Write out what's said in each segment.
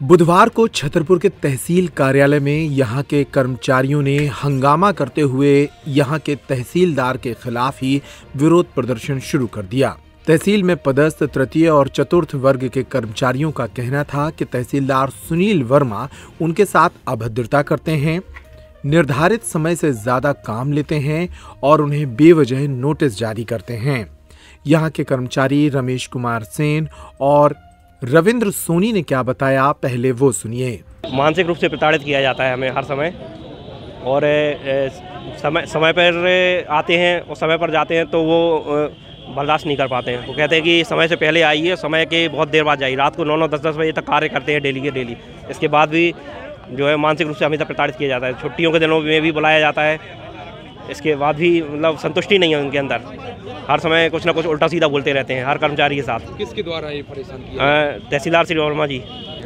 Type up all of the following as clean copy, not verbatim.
बुधवार को छतरपुर के तहसील कार्यालय में यहां के कर्मचारियों ने हंगामा करते हुए यहां के तहसीलदार के खिलाफ ही विरोध प्रदर्शन शुरू कर दिया। तहसील में पदस्थ तृतीय और चतुर्थ वर्ग के कर्मचारियों का कहना था कि तहसीलदार सुनील वर्मा उनके साथ अभद्रता करते हैं, निर्धारित समय से ज्यादा काम लेते हैं और उन्हें बेवजह नोटिस जारी करते हैं। यहां के कर्मचारी रमेश कुमार सेन और रविंद्र सोनी ने क्या बताया, पहले वो सुनिए। मानसिक रूप से प्रताड़ित किया जाता है हमें हर समय, और समय पर आते हैं और समय पर जाते हैं तो वो बर्दाश्त नहीं कर पाते हैं। वो कहते हैं कि समय से पहले आइए, समय के बहुत देर बाद जाइए। रात को 9-9, 10-10 बजे तक कार्य करते हैं डेली के डेली। इसके बाद भी जो है मानसिक रूप से हमेशा प्रताड़ित किया जाता है। छुट्टियों के दिनों में भी बुलाया जाता है, इसके बाद भी मतलब संतुष्टि नहीं है उनके अंदर। हर समय कुछ ना कुछ उल्टा सीधा बोलते रहते हैं हर कर्मचारी के साथ। किसके द्वारा ये परेशान किया? तहसीलदार श्री वर्मा जी।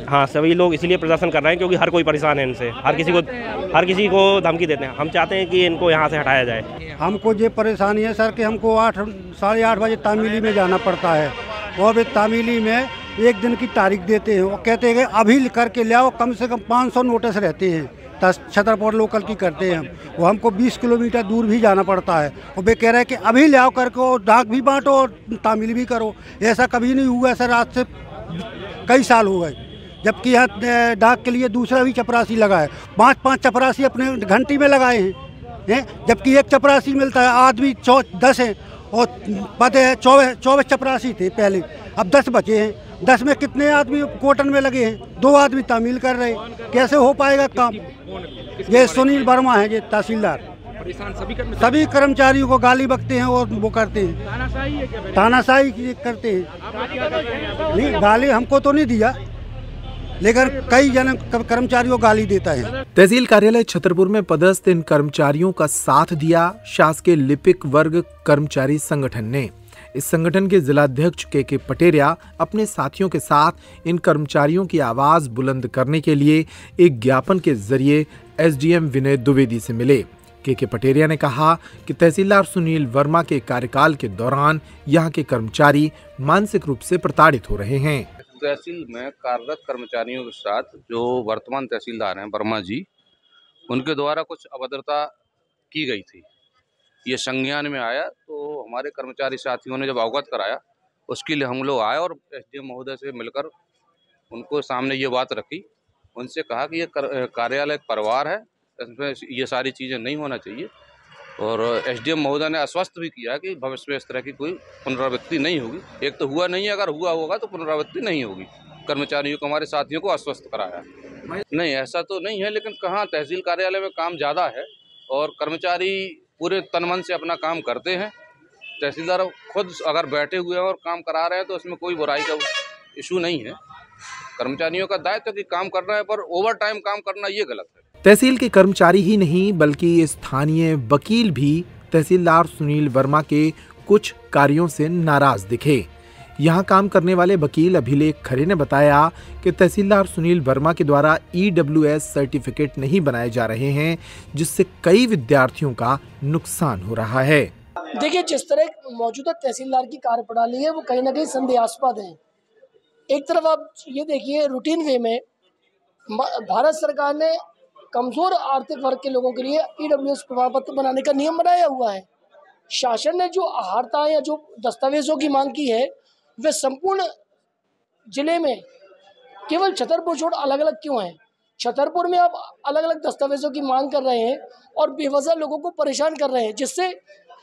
हाँ, सभी लोग इसलिए प्रदर्शन कर रहे हैं क्योंकि हर कोई परेशान है इनसे। हर किसी को धमकी देते हैं। हम चाहते हैं कि इनको यहाँ से हटाया जाए। हमको ये परेशानी है सर कि हमको 8-8:30 बजे तामीली में जाना पड़ता है, और भी तामीली में एक दिन की तारीख देते हैं। वो कहते हैं कि अभी करके ले आओ। कम से कम 500 नोटिस रहते हैं। छतरपुर लोकल की करते हैं हम। वो हमको 20 किलोमीटर दूर भी जाना पड़ता है, और वे कह रहे हैं कि अभी ले आओ करके डाक भी बांटो और तामील भी करो। ऐसा कभी नहीं हुआ सर, आज से कई साल हो गए। जबकि यहाँ डाक के लिए दूसरा भी चपरासी लगा है। 5-5 चपरासी अपने घंटी में लगाए हैं, जबकि एक चपरासी मिलता है। आदमी 10 हैं और पद है 24 चपरासी थे पहले, अब 10 बचे हैं। 10 में कितने आदमी कोटन में लगे हैं? 2 आदमी तामील कर रहे हैं। कैसे हो पाएगा काम? ये सुनील वर्मा है, ये तहसीलदार। सभी कर्मचारियों को गाली बकते हैं और वो करते हैं, तानाशाही करते हैं। नहीं, गाली हमको तो नहीं दिया, लेकिन कई जन कर्मचारियों को गाली देता है। तहसील कार्यालय छतरपुर में पदस्थ इन कर्मचारियों का साथ दिया शासकीय लिपिक वर्ग कर्मचारी संगठन ने। इस संगठन के जिलाध्यक्ष के पटेरिया अपने साथियों के साथ इन कर्मचारियों की आवाज बुलंद करने के लिए एक ज्ञापन के जरिए एसडीएम विनय द्विवेदी से मिले। के पटेरिया ने कहा कि तहसीलदार सुनील वर्मा के कार्यकाल के दौरान यहाँ के कर्मचारी मानसिक रूप से प्रताड़ित हो रहे हैं। तहसील में कार्यरत कर्मचारियों के साथ जो वर्तमान तहसीलदार हैं वर्मा जी, उनके द्वारा कुछ अभद्रता की गई थी। ये संज्ञान में आया तो हमारे कर्मचारी साथियों ने जब अवगत कराया, उसके लिए हम लोग आए और एसडीएम महोदय से मिलकर उनको सामने ये बात रखी। उनसे कहा कि ये कार्यालय एक परिवार है, इसमें ये सारी चीज़ें नहीं होना चाहिए। और एसडीएम महोदय ने आश्वस्त भी किया कि भविष्य में इस तरह की कोई पुनरावृत्ति नहीं होगी। एक तो हुआ नहीं है, अगर हुआ होगा तो पुनरावृत्ति नहीं होगी। कर्मचारियों को, हमारे साथियों को आश्वस्त कराया। नहीं, ऐसा तो नहीं है, लेकिन कहाँ तहसील कार्यालय में काम ज़्यादा है और कर्मचारी पूरे तन मन से अपना काम करते हैं। तहसीलदार खुद अगर बैठे हुए हैं और काम करा रहे हैं तो इसमें कोई बुराई का इशू नहीं है। कर्मचारियों का दायित्व है कि काम करना है, पर ओवर टाइम काम करना ये गलत है। तहसील के कर्मचारी ही नहीं बल्कि स्थानीय वकील भी तहसीलदार सुनील वर्मा के कुछ कार्यों से नाराज दिखे। यहाँ काम करने वाले वकील अभिलेख खरे ने बताया कि तहसीलदार सुनील वर्मा के द्वारा EWS सर्टिफिकेट नहीं बनाए जा रहे हैं, जिससे कई विद्यार्थियों का नुकसान हो रहा है। देखिए, जिस तरह मौजूदा तहसीलदार की कार्यप्रणाली है वो कहीं ना कहीं संदेहास्पद है। एक तरफ आप ये देखिए, रूटीन वे में भारत सरकार ने कमजोर आर्थिक वर्ग के लोगों के लिए EWS प्रमाण पत्र बनाने का नियम बनाया हुआ है। शासन ने जो आहारता या जो दस्तावेजों की मांग की है, वे संपूर्ण जिले में केवल छतरपुर छोड़ अलग अलग क्यों हैं? छतरपुर में आप अलग अलग दस्तावेजों की मांग कर रहे हैं और बेवजह लोगों को परेशान कर रहे हैं, जिससे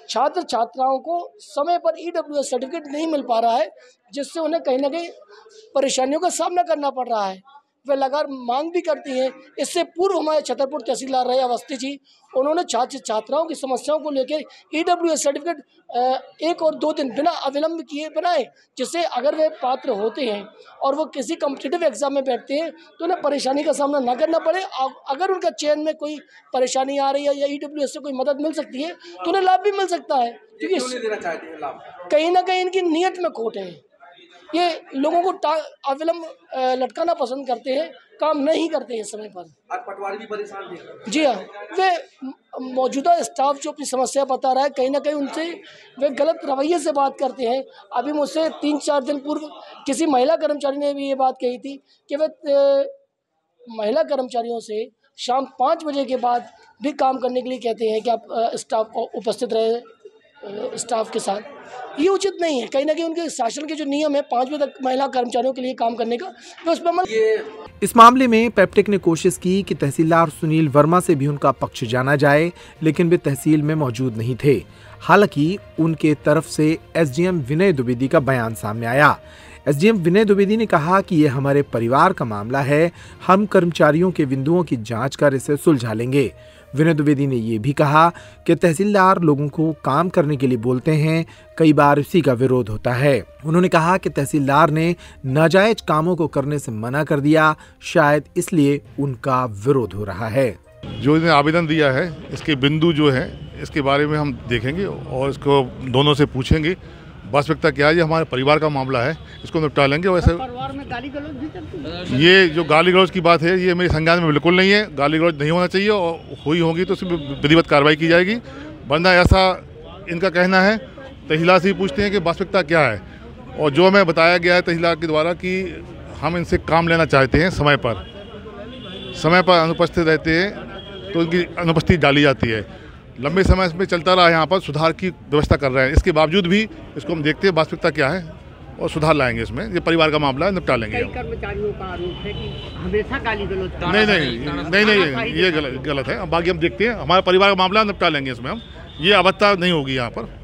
छात्र छात्राओं को समय पर EWS सर्टिफिकेट नहीं मिल पा रहा है, जिससे उन्हें कहीं ना कहीं परेशानियों का सामना करना पड़ रहा है। वे लगातार मांग भी करती हैं। इससे पूर्व हमारे छतरपुर तहसीलदार रहे अवस्थी जी, उन्होंने छात्र छात्राओं की समस्याओं को लेकर EWS सर्टिफिकेट 1 और 2 दिन बिना अविलंब किए बनाए, जिससे अगर वे पात्र होते हैं और वो किसी कॉम्पिटिटिव एग्जाम में बैठते हैं तो उन्हें परेशानी का सामना न करना पड़े। अगर उनका चयन में कोई परेशानी आ रही है या EWS से कोई मदद मिल सकती है तो उन्हें लाभ भी मिल सकता है, क्योंकि कहीं ना कहीं इनकी नीयत में खोट है। ये लोगों को अविलंब लटकाना पसंद करते हैं, काम नहीं करते हैं समय पर। आज पटवारी भी परेशान थे। जी हाँ, वे मौजूदा स्टाफ जो अपनी समस्या बता रहा है, कहीं ना कहीं उनसे वे गलत रवैये से बात करते हैं। अभी मुझसे 3-4 दिन पूर्व किसी महिला कर्मचारी ने भी ये बात कही थी कि वे महिला कर्मचारियों से शाम 5 बजे के बाद भी काम करने के लिए कहते हैं कि आप स्टाफ उपस्थित रहे स्टाफ के साथ। ये उचित नहीं है। कहीं ना कहीं उनके शासन के जो नियम है 5 बजे तक महिला कर्मचारियों के लिए काम करने का, तो उस पर अमल। इस मामले में पेप्टेक ने कोशिश की कि तहसीलदार सुनील वर्मा से भी उनका पक्ष जाना जाए, लेकिन वे तहसील में मौजूद नहीं थे। हालांकि उनके तरफ से एसडीएम विनय द्विवेदी का बयान सामने आया। एसडीएम विनय द्विवेदी ने कहा कि ये हमारे परिवार का मामला है, हम कर्मचारियों के बिंदुओं की जांच कर इसे सुलझा लेंगे। विनय द्विवेदी ने ये भी कहा कि तहसीलदार लोगों को काम करने के लिए बोलते हैं, कई बार इसी का विरोध होता है। उन्होंने कहा कि तहसीलदार ने नाजायज कामों को करने से मना कर दिया, शायद इसलिए उनका विरोध हो रहा है। जो इन्हें आवेदन दिया है, इसके बिंदु जो है, इसके बारे में हम देखेंगे और इसको दोनों से पूछेंगे वास्तविकता क्या है। ये हमारे परिवार का मामला है, इसको निपटा लेंगे। वैसे परिवार में गाली गलौज भी चलती है। ये जो गाली गलौज की बात है, ये मेरे संज्ञान में बिल्कुल नहीं है। गाली गलौज नहीं होना चाहिए, और हुई होगी तो उसमें विधिवत कार्रवाई की जाएगी। वरना ऐसा इनका कहना है, तहसीलदार से पूछते हैं कि वास्तविकता क्या है। और जो हमें बताया गया है तहसीलदार के द्वारा कि हम इनसे काम लेना चाहते हैं, समय पर अनुपस्थित रहते हैं तो उनकी अनुपस्थिति डाली जाती है। लंबे समय में चलता रहा, यहाँ पर सुधार की व्यवस्था कर रहे हैं। इसके बावजूद भी इसको हम देखते हैं वास्तविकता क्या है और सुधार लाएंगे इसमें। ये परिवार का मामला है, निपटा लेंगे। कई कर्मचारियों का आरोप है कि हमेशा गाली गलौज। नहीं, ये गलत है। बाकी हम देखते हैं, हमारे परिवार का मामला निपटा लेंगे इसमें हम। ये अवस्था नहीं होगी यहाँ पर।